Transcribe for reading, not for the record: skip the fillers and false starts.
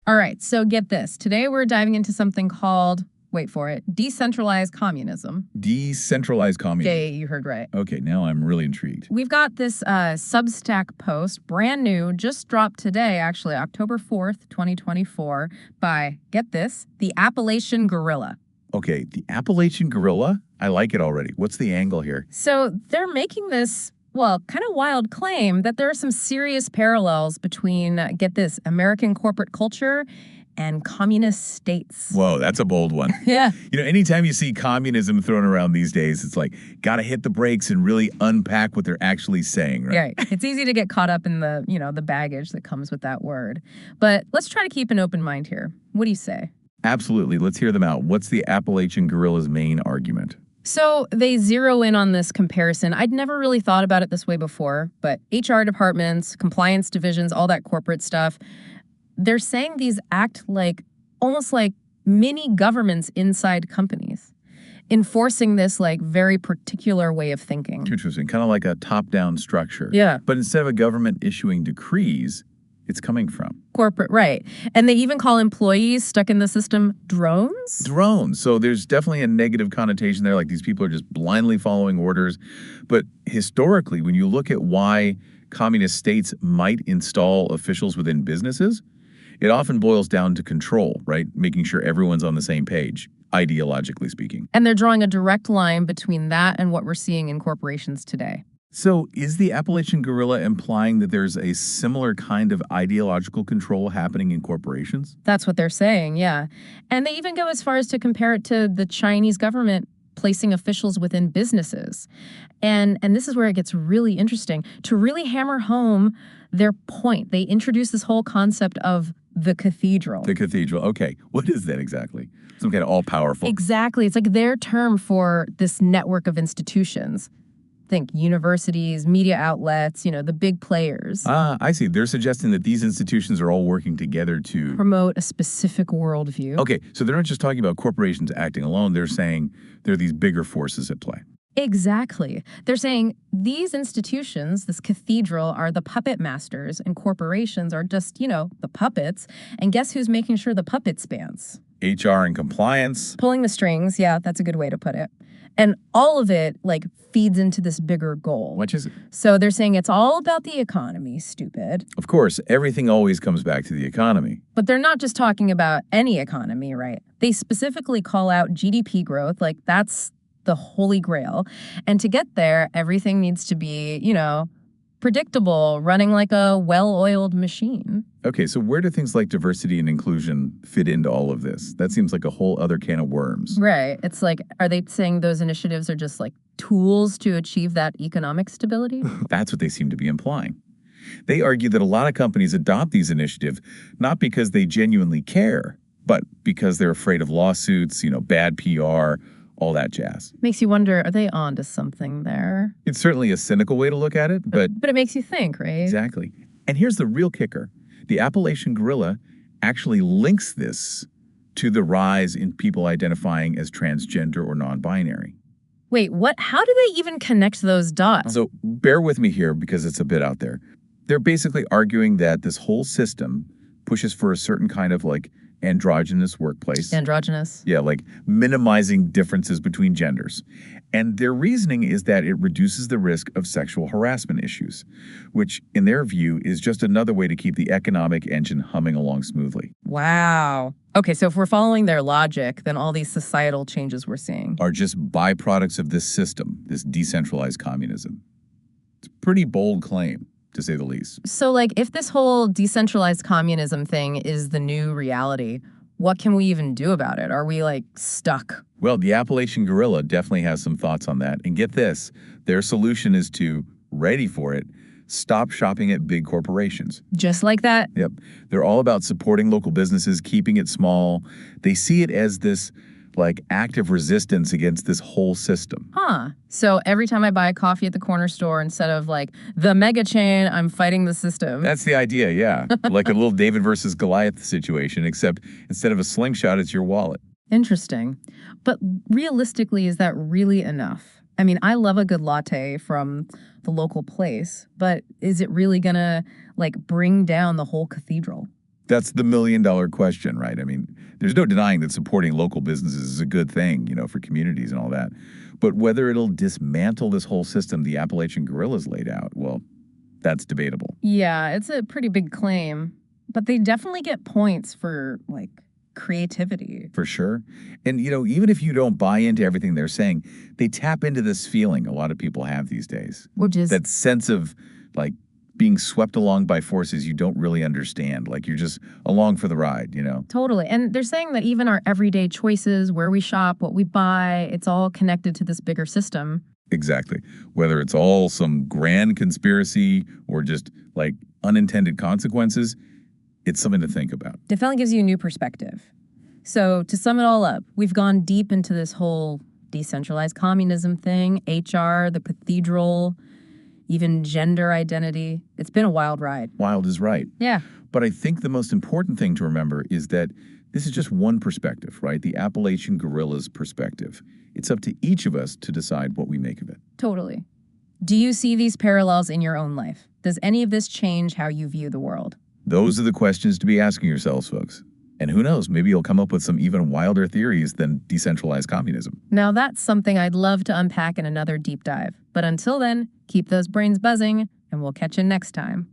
All right, so get this. Today we're diving into something called, wait for it, decentralized communism. Decentralized communism. Yeah, you heard right. Okay, now I'm really intrigued. We've got this Substack post, brand new, just dropped today, actually, October 4th, 2024, by, get this, the Appalachian Guerrilla. Okay, the Appalachian Guerrilla? I like it already. What's the angle here? So they're making this, well, kind of wild claim that there are some serious parallels between, get this, American corporate culture and communist states. Whoa, that's a bold one. Yeah. Anytime you see communism thrown around these days, it's like, gotta hit the brakes and really unpack what they're actually saying, right? Right. It's easy to get caught up in the, the baggage that comes with that word. But let's try to keep an open mind here. What do you say? Absolutely. Let's hear them out. What's the Appalachian Guerrilla's main argument? So they zero in on this comparison. I'd never really thought about it this way before, but HR departments, compliance divisions, all that corporate stuff, they're saying these act like almost like mini governments inside companies, enforcing this like very particular way of thinking. Interesting. Kind of like a top-down structure. Yeah. But instead of a government issuing decrees, it's coming from corporate, right. And they even call employees stuck in the system drones? Drones. So there's definitely a negative connotation there, like these people are just blindly following orders. But historically, when you look at why communist states might install officials within businesses, it often boils down to control, right? Making sure everyone's on the same page, ideologically speaking. And they're drawing a direct line between that and what we're seeing in corporations today. So is the Appalachian Guerrilla implying that there's a similar kind of ideological control happening in corporations? That's what they're saying, yeah. And they even go as far as to compare it to the Chinese government placing officials within businesses. And this is where it gets really interesting. To really hammer home their point, they introduce this whole concept of the cathedral. The cathedral. Okay. What is that exactly? Some kind of all-powerful. Exactly. It's like their term for this network of institutions. Think universities, media outlets, the big players. Ah, I see. They're suggesting that these institutions are all working together to promote a specific worldview. Okay, so they're not just talking about corporations acting alone. They're saying there are these bigger forces at play. Exactly. They're saying these institutions, this cathedral, are the puppet masters and corporations are just, the puppets. And guess who's making sure the puppet spans? HR and compliance. Pulling the strings. Yeah, that's a good way to put it. And all of it, feeds into this bigger goal. Which is it? So they're saying it's all about the economy, stupid. Of course, everything always comes back to the economy. But they're not just talking about any economy, right? They specifically call out GDP growth, that's the holy grail. And to get there, everything needs to be, predictable, running like a well-oiled machine. Okay, so where do things like diversity and inclusion fit into all of this? That seems like a whole other can of worms. Right. It's like, are they saying those initiatives are just tools to achieve that economic stability? That's what they seem to be implying. They argue that a lot of companies adopt these initiatives not because they genuinely care, but because they're afraid of lawsuits, bad PR, all that jazz. Makes you wonder, are they onto something there? It's certainly a cynical way to look at it, but it makes you think, right? Exactly. And here's the real kicker. The Appalachian Guerrilla actually links this to the rise in people identifying as transgender or non-binary. Wait, what? How do they even connect those dots? So bear with me here because it's a bit out there. They're basically arguing that this whole system pushes for a certain kind of androgynous workplace. Androgynous? Yeah, minimizing differences between genders. And their reasoning is that it reduces the risk of sexual harassment issues, which in their view is just another way to keep the economic engine humming along smoothly. Wow. Okay, so if we're following their logic, then all these societal changes we're seeing are just byproducts of this system, this decentralized communism. It's a pretty bold claim, to say the least. So, if this whole decentralized communism thing is the new reality, what can we even do about it? Are we, stuck? Well, the Appalachian Guerrilla definitely has some thoughts on that. And get this, their solution is to, ready for it, stop shopping at big corporations. Just like that? Yep. They're all about supporting local businesses, keeping it small. They see it as this active resistance against this whole system. Huh. So every time I buy a coffee at the corner store, instead of the mega chain, I'm fighting the system. That's the idea, yeah. Like a little David versus Goliath situation, except instead of a slingshot, it's your wallet. Interesting. But realistically, is that really enough? I mean, I love a good latte from the local place, but is it really gonna bring down the whole cathedral? That's the million-dollar question, right? I mean, there's no denying that supporting local businesses is a good thing, for communities and all that. But whether it'll dismantle this whole system the Appalachian guerrillas laid out, well, that's debatable. Yeah, it's a pretty big claim, but they definitely get points for, like, creativity. For sure. And, even if you don't buy into everything they're saying, they tap into this feeling a lot of people have these days. Which is That sense of, like, being swept along by forces you don't really understand. Like you're just along for the ride. totally. And they're saying that even our everyday choices, where we shop, what we buy, it's all connected to this bigger system. Exactly. Whether it's all some grand conspiracy or just like unintended consequences, it's something to think about. Definitely gives you a new perspective. So to sum it all up, we've gone deep into this whole decentralized communism thing, HR, the cathedral, even gender identity. It's been a wild ride. Wild is right. Yeah. But I think the most important thing to remember is that this is just one perspective, right? The Appalachian guerrillas' perspective. It's up to each of us to decide what we make of it. Totally. Do you see these parallels in your own life? Does any of this change how you view the world? Those are the questions to be asking yourselves, folks. And who knows, maybe you'll come up with some even wilder theories than decentralized communism. Now that's something I'd love to unpack in another deep dive. But until then, keep those brains buzzing, and we'll catch you next time.